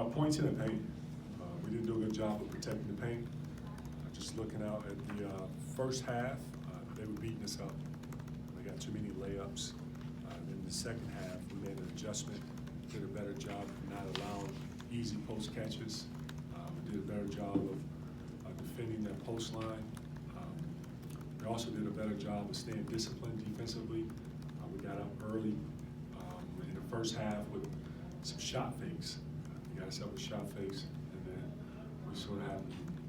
Points in the paint. We didn't do a good job of protecting the paint. Just looking out at the first half, they were beating us up. They got too many layups. In the second half, we made an adjustment, did a better job of not allowing easy post catches. We did a better job of defending that post line. We also did a better job of staying disciplined defensively. We got up early in the first half with some shot fakes. We got us up with shot fakes, and then we sort of have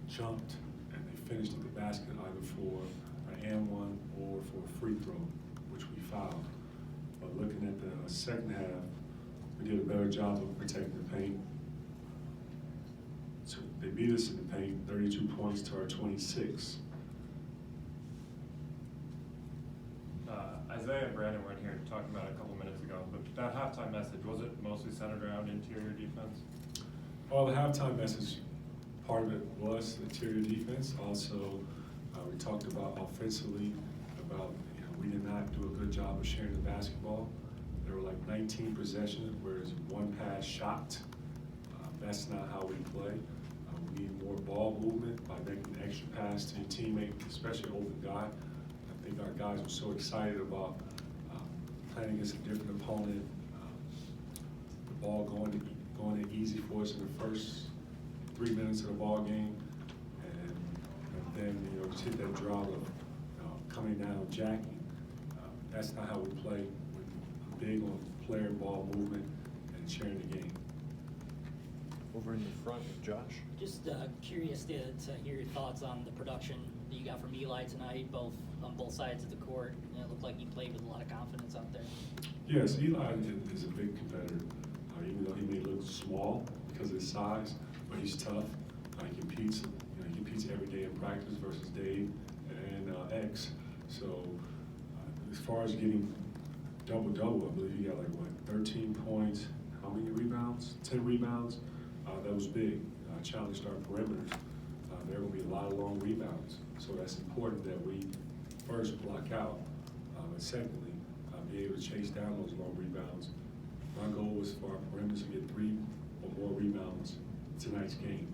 jumped, and they finished at the basket either for an and one or for a free throw, which we fouled. But looking at the second half, we did a better job of protecting the paint. So they beat us in the paint, 32 points to our 26. Isaiah and Brandon were in here talking about it a couple minutes ago, but that halftime message, was it mostly centered around interior defense? Well, the halftime message, part of it was interior defense. Also, we talked about offensively, about we did not do a good job of sharing the basketball. There were like 19 possessions, whereas one pass shot. That's not how we play. We need more ball movement by making an extra pass to your teammate, especially an open guy. I think our guys were so excited about playing against a different opponent. The ball going in easy for us in the first 3 minutes of the ball game, and then just hit that draw of coming down, jacking. That's not how we play. We're big on player and ball movement and sharing the game. Over in the front, Josh. Just curious to hear your thoughts on the production that you got from Eli tonight, on both sides of the court. It looked like he played with a lot of confidence out there. Yes, Eli is a big competitor. Even though he may look small because of his size, but he's tough. He competes. He competes every day in practice versus Dave and X. So as far as getting double-double, I believe he got 13 points. How many rebounds? 10 rebounds. That was big. Challenged our perimeters. There will be a lot of long rebounds. So that's important that we first block out, and secondly, be able to chase down those long rebounds. My goal was for our perimeters to get 3 or more rebounds tonight's game.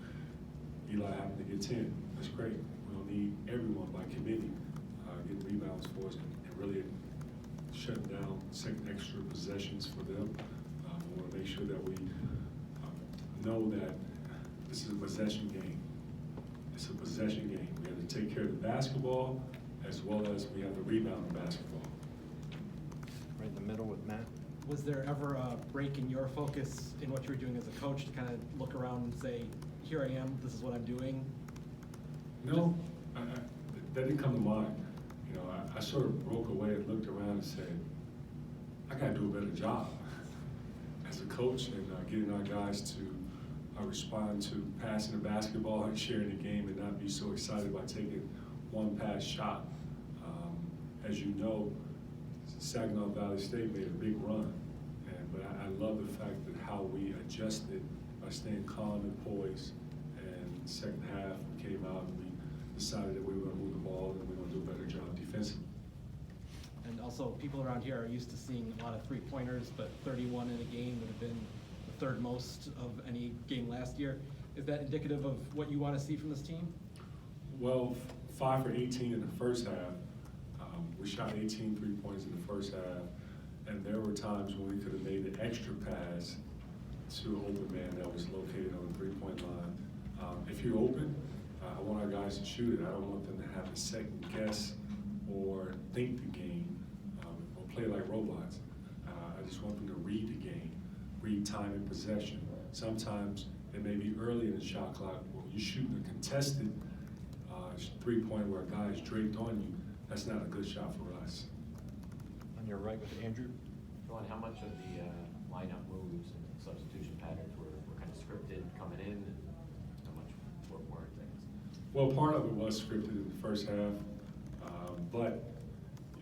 Eli happened to get 10. That's great. We don't need everyone by committee getting rebounds for us and really shutting down second extra possessions for them. We want to make sure that we know that this is a possession game. It's a possession game. We have to take care of the basketball as well as we have to rebound the basketball. Right in the middle with Matt. Was there ever a break in your focus in what you were doing as a coach to kind of look around and say, here I am, this is what I'm doing? No, that didn't come to mind. I sort of broke away and looked around and said, I got to do a better job as a coach and getting our guys to respond to passing the basketball and sharing the game and not be so excited by taking one pass shot. As you know, Saginaw Valley State made a big run, but I love the fact that how we adjusted by staying calm and poised. And the second half, we came out and we decided that we were going to move the ball and we were going to do a better job defensively. And also, people around here are used to seeing a lot of three-pointers, but 31 in a game would have been the third most of any game last year. Is that indicative of what you want to see from this team? Well, 5 for 18 in the first half. We shot 18 3-pointers in the first half, and there were times when we could have made an extra pass to an open man that was located on the 3-point line. If you're open, I want our guys to shoot it. I don't want them to have to second guess or think the game or play like robots. I just want them to read the game, read time and possession. Sometimes it may be early in the shot clock where you're shooting a contested 3-point where a guy is draped on you. That's not a good shot for us. On your right with Andrew. Juwan, how much of the lineup moves and substitution patterns were kind of scripted coming in, and how much weren't things? Well, part of it was scripted in the first half, but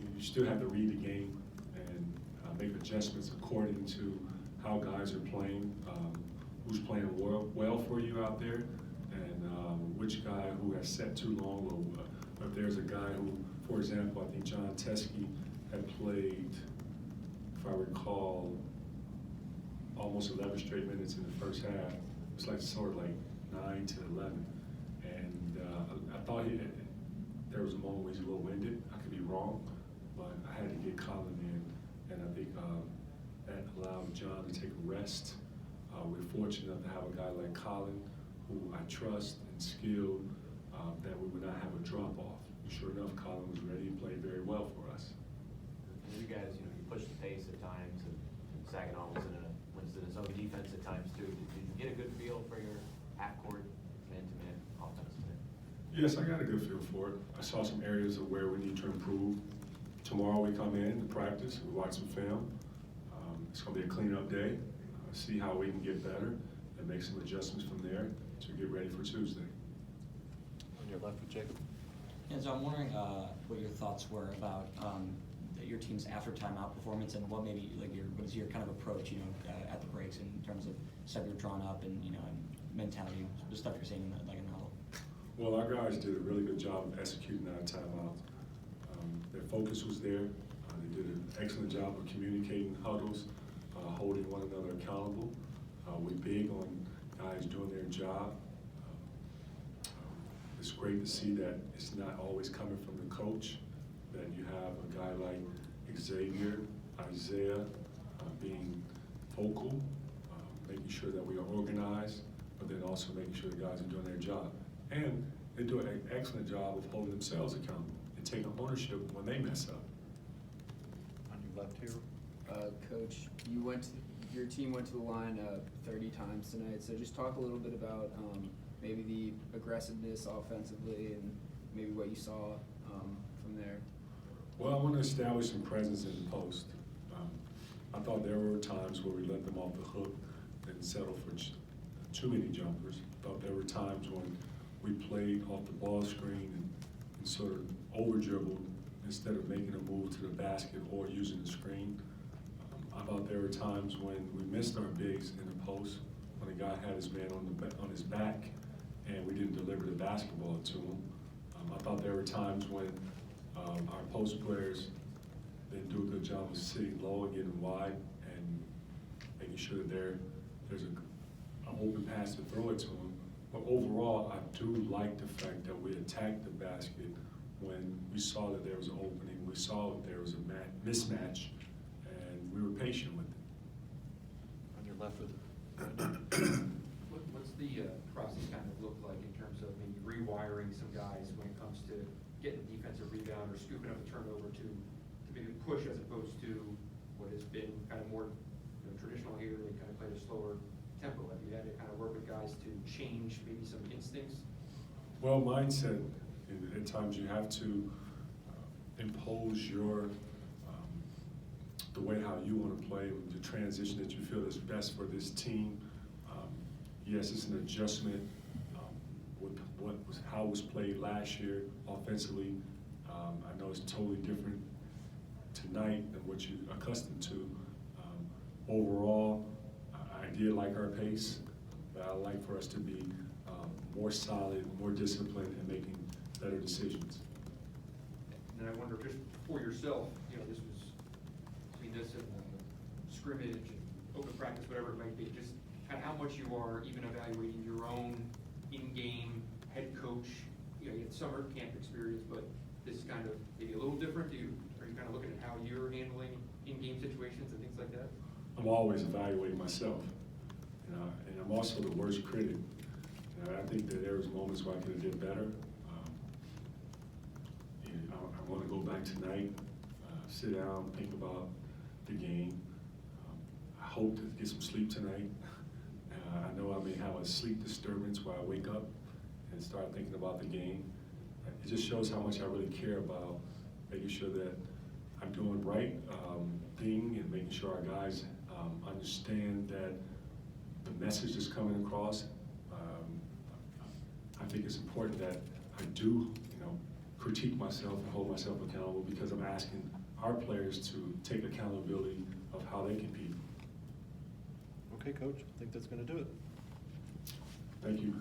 you still have to read the game and make adjustments according to how guys are playing, who's playing well for you out there, and which guy who has set too long, or if there's a guy who, for example, I think John Teskey had played, if I recall, almost 11 straight minutes in the first half, was like sort of like 9 to 11. And I thought there was a moment where he was a little winded. I could be wrong, but I had to get Colin in, and I think that allowed John to take a rest. We're fortunate enough to have a guy like Colin, who I trust and skilled, that we would not have a drop off. And sure enough, Colin was ready and played very well for us. And you guys, you pushed the pace at times, and Saginaw was in its own defense at times too. Did you get a good feel for your half-court, man-to-man offense today? Yes, I got a good feel for it. I saw some areas of where we need to improve. Tomorrow we come in to practice, we watch some film. It's going to be a cleanup day. See how we can get better and make some adjustments from there to get ready for Tuesday. On your left with Jacob. And so I'm wondering what your thoughts were about your team's after timeout performance, and what maybe what is your kind of approach, at the breaks in terms of stuff you're drawn up and and mentality, the stuff you're saying in the huddle. Well, our guys did a really good job of executing our timeouts. Their focus was there. They did an excellent job of communicating huddles, holding one another accountable. We're big on guys doing their job. It's great to see that it's not always coming from the coach, that you have a guy like Xavier, Isaiah, being vocal, making sure that we are organized, but then also making sure the guys are doing their job. And they do an excellent job of holding themselves accountable and taking ownership when they mess up. On your left here. Coach, your team went to the line 30 times tonight, so just talk a little bit about maybe the aggressiveness offensively and maybe what you saw from there. Well, I want to establish some presence in the post. I thought there were times where we let them off the hook and settle for too many jumpers. I thought there were times when we played off the ball screen and sort of over dribbled instead of making a move to the basket or using the screen. I thought there were times when we missed our bigs in the post, when a guy had his man on his back and we didn't deliver the basketball to him. I thought there were times when our post players didn't do a good job of sitting low and getting wide and making sure that there's an open pass to throw it to them. But overall, I do like the fact that we attacked the basket when we saw that there was an opening, we saw that there was a mismatch, and we were patient with it. On your left with What's the process kind of look like in terms of maybe rewiring some guys when it comes to getting a defensive rebound or scooping up a turnover to maybe push as opposed to what has been kind of more traditional here? They kind of play a slower tempo. Have you had to kind of work with guys to change maybe some instincts? Well, mindset, at times you have to impose your the way how you want to play, the transition that you feel is best for this team. Yes, it's an adjustment with how it was played last year offensively. I know it's totally different tonight than what you're accustomed to. Overall, I did like our pace, but I like for us to be more solid, more disciplined, and making better decisions. And then I wonder, just for yourself, this was between this and scrimmage and open practice, whatever it might be, just kind of how much you are even evaluating your own in-game head coach. You had summer camp experience, but this is kind of maybe a little different. Are you kind of looking at how you're handling in-game situations and things like that? I'm always evaluating myself, and I'm also the worst critic. I think that there was moments where I could have did better. I want to go back tonight, sit down, think about the game. I hope to get some sleep tonight. I know I may have a sleep disturbance where I wake up and start thinking about the game. It just shows how much I really care about making sure that I'm doing the right thing and making sure our guys understand that the message is coming across. I think it's important that I do, critique myself and hold myself accountable, because I'm asking our players to take accountability of how they compete. Okay, Coach, I think that's going to do it. Thank you.